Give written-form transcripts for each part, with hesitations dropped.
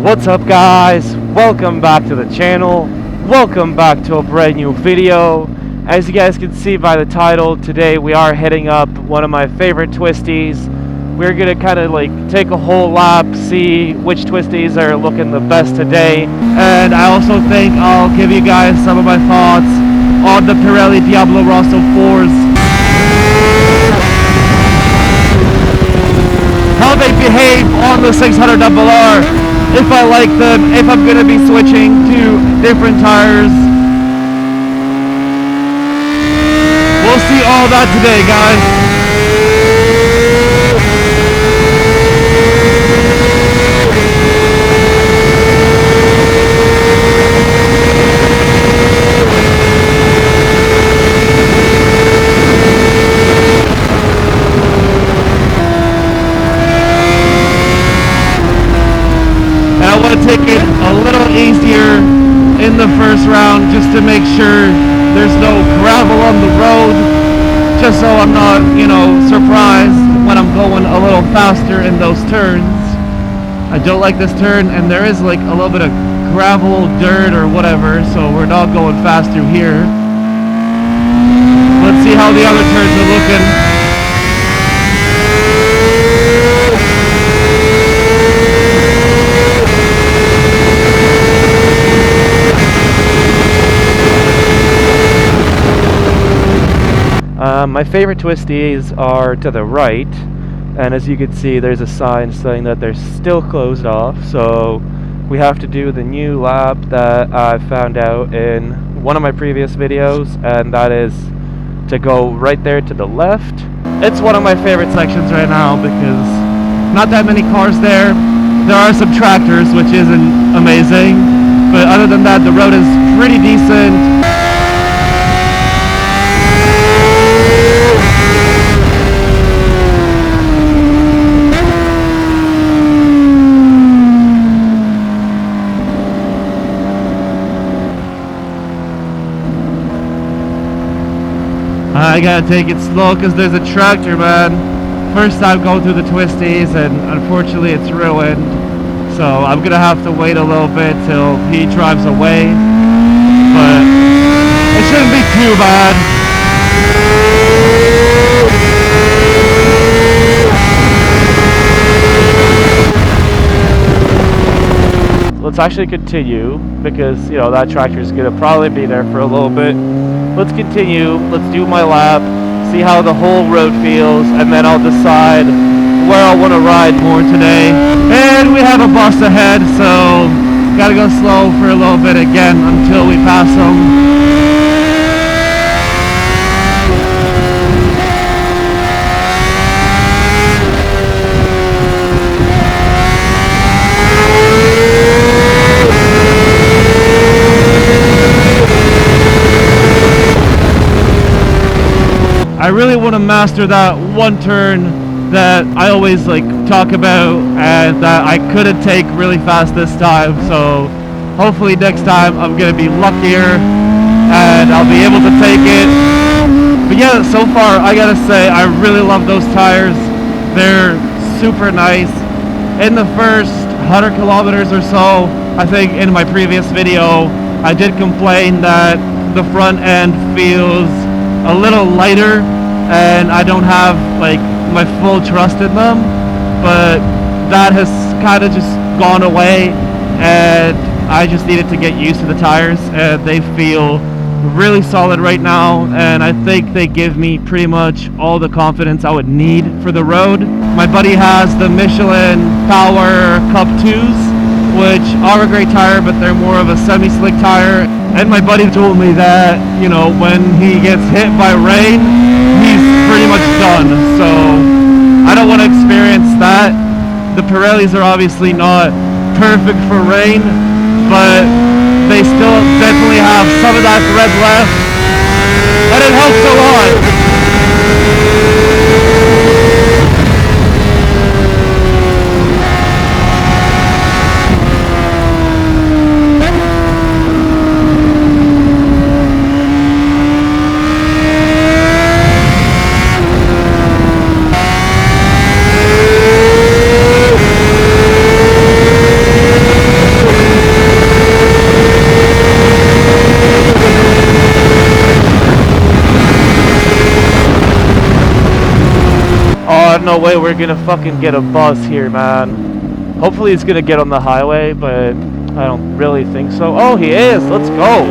What's up, guys? Welcome back to the channel. Welcome back to a brand new video. As you guys can see by the title, today we are hitting up one of my favorite Twisties. We're gonna kind of like take a whole lap, see which Twisties are looking the best today. And I also think I'll give you guys some of my thoughts on the Pirelli Diablo Rosso 4s. How they behave on the 600RR. If I like them, if I'm going to be switching to different tires. We'll see all that today, guys. I want to take it a little easier in the first round just to make sure there's no gravel on the road, just so I'm not, surprised when I'm going a little faster in those turns. I don't like this turn, and there is like a little bit of gravel, dirt or whatever, so we're not going fast through here. Let's see how the other turns are looking. My favorite Twisties are to the right, and as you can see there's a sign saying that they're still closed off, so we have to do the new lap that I found out in one of my previous videos, and that is to go right there to the left. It's one of my favorite sections right now because not that many cars there. There are some tractors, which isn't amazing, but other than that the road is pretty decent. I gotta take it slow because there's a tractor, man. First time going through the Twisties, and unfortunately it's ruined. So I'm gonna have to wait a little bit till he drives away. But it shouldn't be too bad. Let's actually continue because, that tractor is gonna probably be there for a little bit. Let's continue, let's do my lap, see how the whole road feels, and then I'll decide where I want to ride more today. And we have a bus ahead, so gotta go slow for a little bit again until we pass them. I really want to master that one turn that I always talk about and that I couldn't take really fast this time, so hopefully next time I'm going to be luckier and I'll be able to take it. But yeah, so far I gotta say I really love those tires. They're super nice. In the first 100 kilometers or so, I think in my previous video I did complain that the front end feels a little lighter and I don't have my full trust in them, but that has kind of just gone away and I just needed to get used to the tires, and they feel really solid right now, and I think they give me pretty much all the confidence I would need for the road. My buddy has the Michelin Power Cup 2s, which are a great tire, but they're more of a semi-slick tire. And my buddy told me that, when he gets hit by rain, he's pretty much done. So I don't want to experience that. The Pirellis are obviously not perfect for rain, but they still definitely have some of that thread left, and it helps a lot. no way we're gonna fucking get a bus here, man. Hopefully he's gonna get on the highway, but I don't really think so. Oh, he is. Let's go.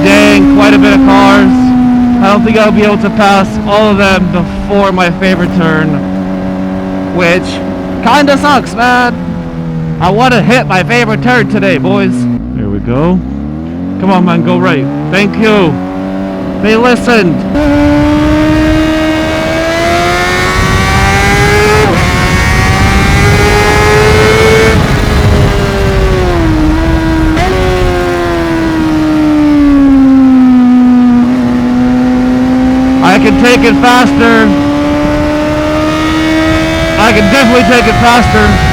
Dang, quite a bit of cars. I don't think I'll be able to pass all of them before my favorite turn, which kinda sucks, man. I want to hit my favorite turn today, boys. There we go. Come on, man, go right. Thank you. They listened. I can take it faster. I can definitely take it faster.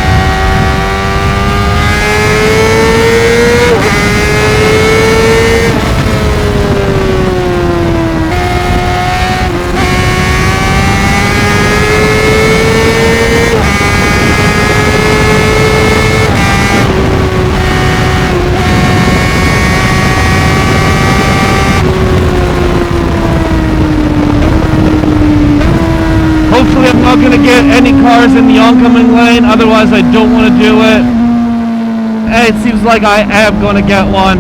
Hopefully I'm not going to get any cars in the oncoming lane, otherwise I don't want to do it. It seems like I am going to get one.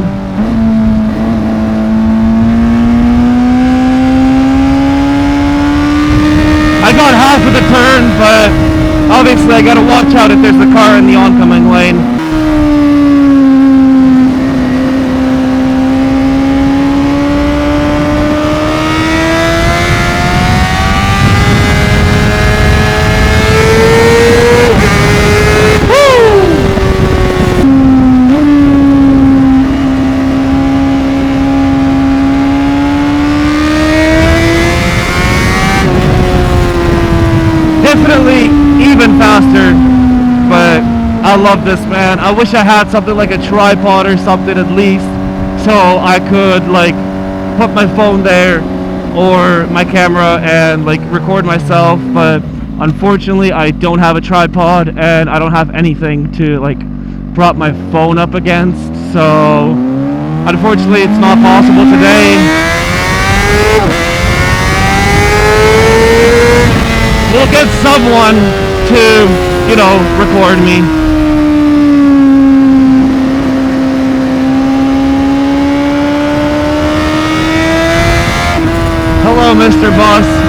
I got half of the turn, but obviously I got to watch out if there's a car in the oncoming lane. Definitely even faster, but I love this, man. I wish I had something like a tripod or something at least, so I could like put my phone there or my camera and like record myself, but unfortunately I don't have a tripod and I don't have anything to like prop my phone up against, so unfortunately it's not possible today. We'll get someone to, you know, record me. Hello, Mr. Boss.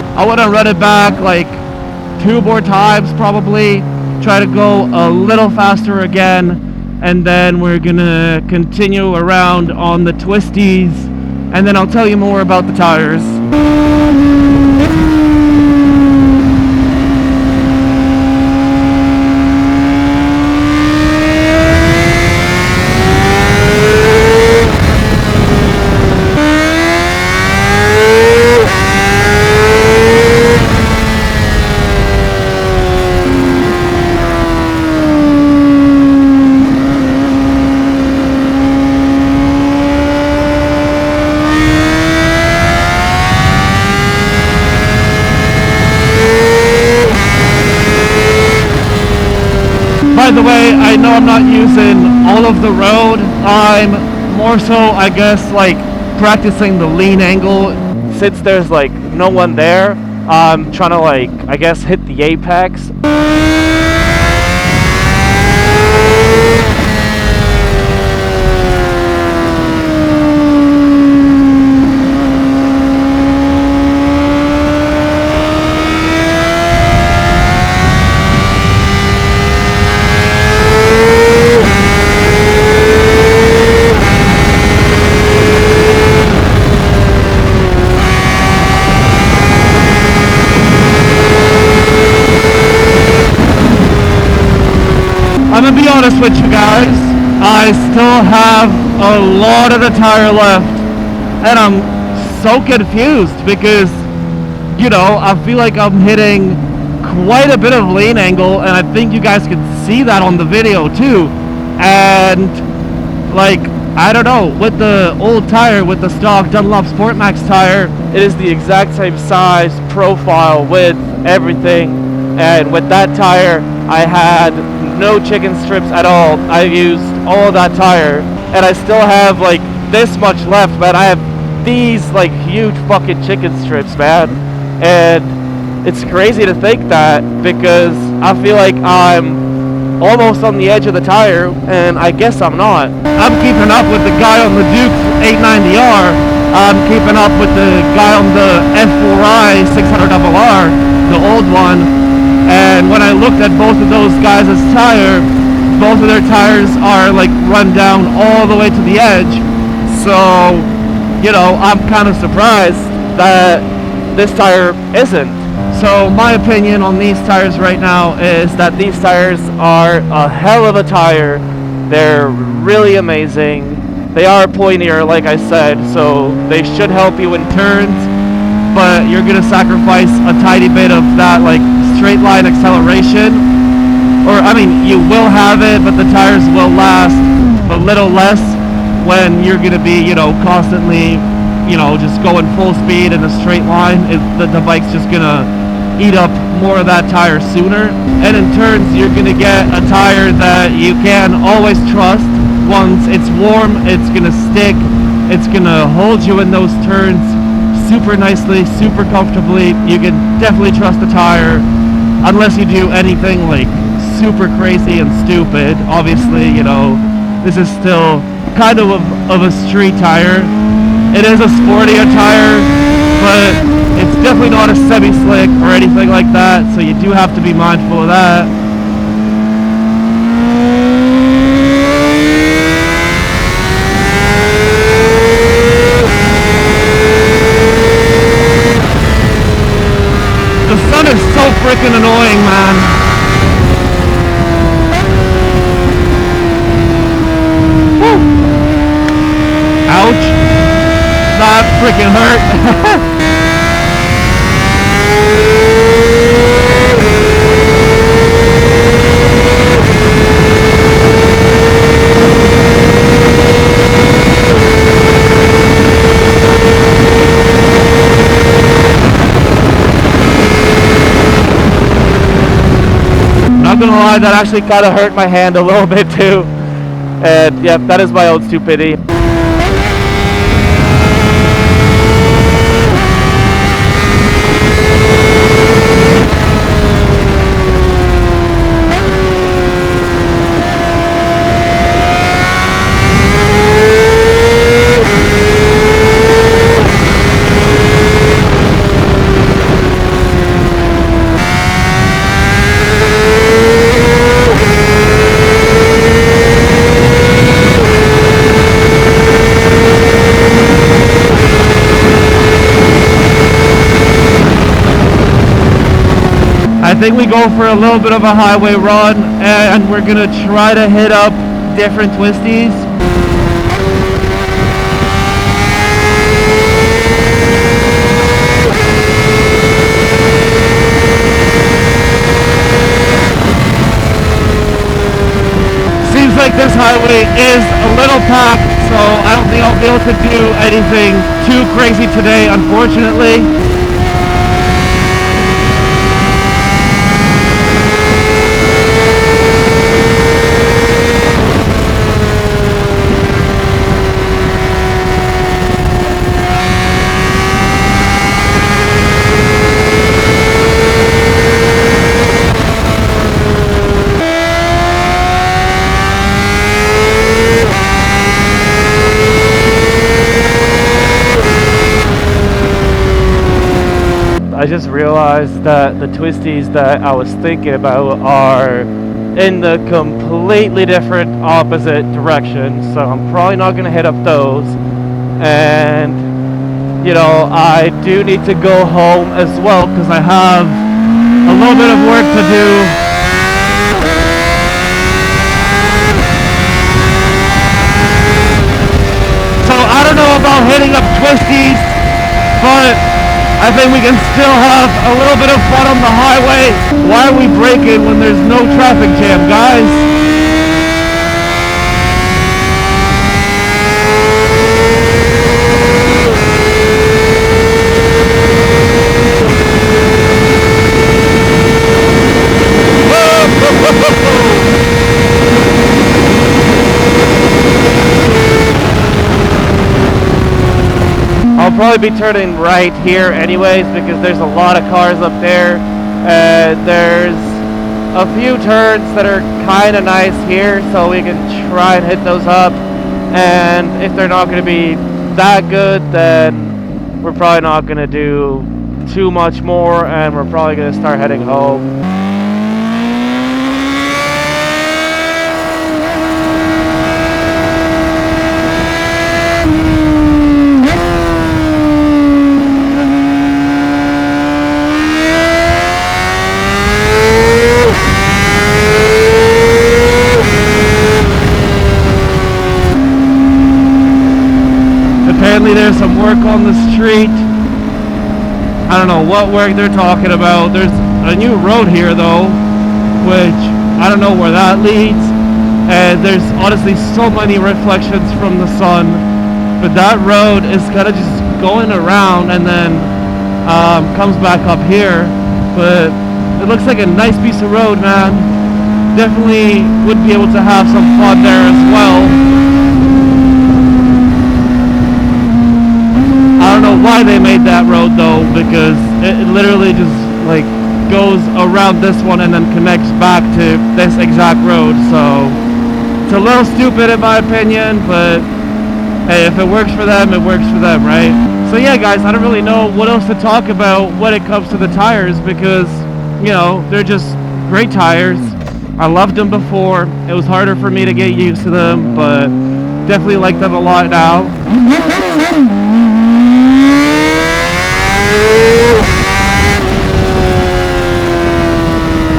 I want to run it back like 2 more times probably, try to go a little faster again, and then we're gonna continue around on the Twisties, and then I'll tell you more about the tires. By the way, I know I'm not using all of the road. I'm more so, I guess, like practicing the lean angle. Since there's like no one there, I'm trying to like, I guess, hit the apex. guys, I still have a lot of the tire left, and I'm so confused because, you know, I feel like I'm hitting quite a bit of lane angle, and I think you guys can see that on the video too. And like, I don't know, with the old tire, with the stock Dunlop Sport Max tire, it is the exact same size, profile, width, everything. And with that tire, I had no chicken strips at all. I used all of that tire, and I still have like this much left, but I have these like huge fucking chicken strips, man. And it's crazy to think that, because I feel like I'm almost on the edge of the tire, and I guess I'm not. I'm keeping up with the guy on the Duke 890R. I'm keeping up with the guy on the F4i 600RR, the old one. And when I looked at both of those guys' tire, both of their tires are like run down all the way to the edge. So, you know, I'm kind of surprised that this tire isn't. So my opinion on these tires right now is that these tires are a hell of a tire. They're really amazing. They are pointier, like I said, so they should help you in turns, but you're gonna sacrifice a tiny bit of that like straight line acceleration. Or I mean, you will have it, but the tires will last a little less when you're gonna be, you know, constantly, you know, just going full speed in a straight line. The bike's just gonna eat up more of that tire sooner. And in turns, you're gonna get a tire that you can always trust. Once it's warm, it's gonna stick, it's gonna hold you in those turns super nicely, super comfortably. You can definitely trust the tire, unless you do anything like super crazy and stupid. Obviously, you know, this is still kind of a street tire. It is a sportier tire, but it's definitely not a semi-slick or anything like that, so you do have to be mindful of that. The sun is so freaking annoying, man. Woo. Ouch. That freaking hurt. Not gonna lie, that actually kind of hurt my hand a little bit too. And yeah, that is my own stupidity. I think we go for a little bit of a highway run, and we're gonna try to hit up different twisties. Seems like this highway is a little packed, so I don't think I'll be able to do anything too crazy today, unfortunately. I just realized that the twisties that I was thinking about are in the completely different opposite direction, so I'm probably not going to hit up those. And you know, I do need to go home as well because I have a little bit of work to do. hoping we can still have a little bit of fun on the highway. Why are we braking when there's no traffic jam, guys? I'll probably be turning right here anyways because there's a lot of cars up there. There's a few turns that are kind of nice here, so we can try and hit those up. And if they're not going to be that good, then we're probably not going to do too much more, and we're probably going to start heading home. Apparently there's some work on the street. I don't know what work they're talking about. There's a new road here though, which I don't know where that leads. And there's honestly so many reflections from the sun. But that road is kind of just going around and then comes back up here. But it looks like a nice piece of road, man. Definitely would be able to have some fun there as well. I don't know why they made that road though, because it literally just like goes around this one and then connects back to this exact road. So it's a little stupid in my opinion, but hey, if it works for them, it works for them, right? So yeah guys, I don't really know what else to talk about when it comes to the tires, because you know, they're just great tires. I loved them before. It was harder for me to get used to them, but definitely like them a lot now.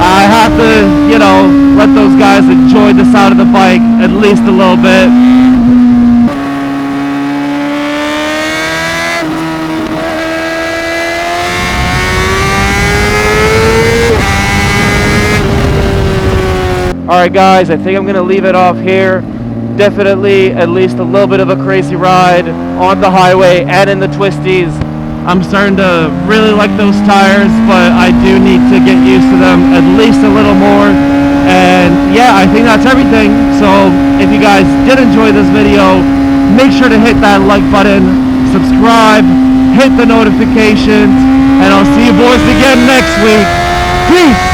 I have to, you know, let those guys enjoy the sound of the bike at least a little bit. Alright guys, I think I'm going to leave it off here. Definitely at least a little bit of a crazy ride on the highway and in the Twisties. I'm starting to really like those tires, but I do need to get used to them at least a little more. And yeah, I think that's everything. So if you guys did enjoy this video, make sure to hit that like button, subscribe, hit the notifications, and I'll see you boys again next week. Peace!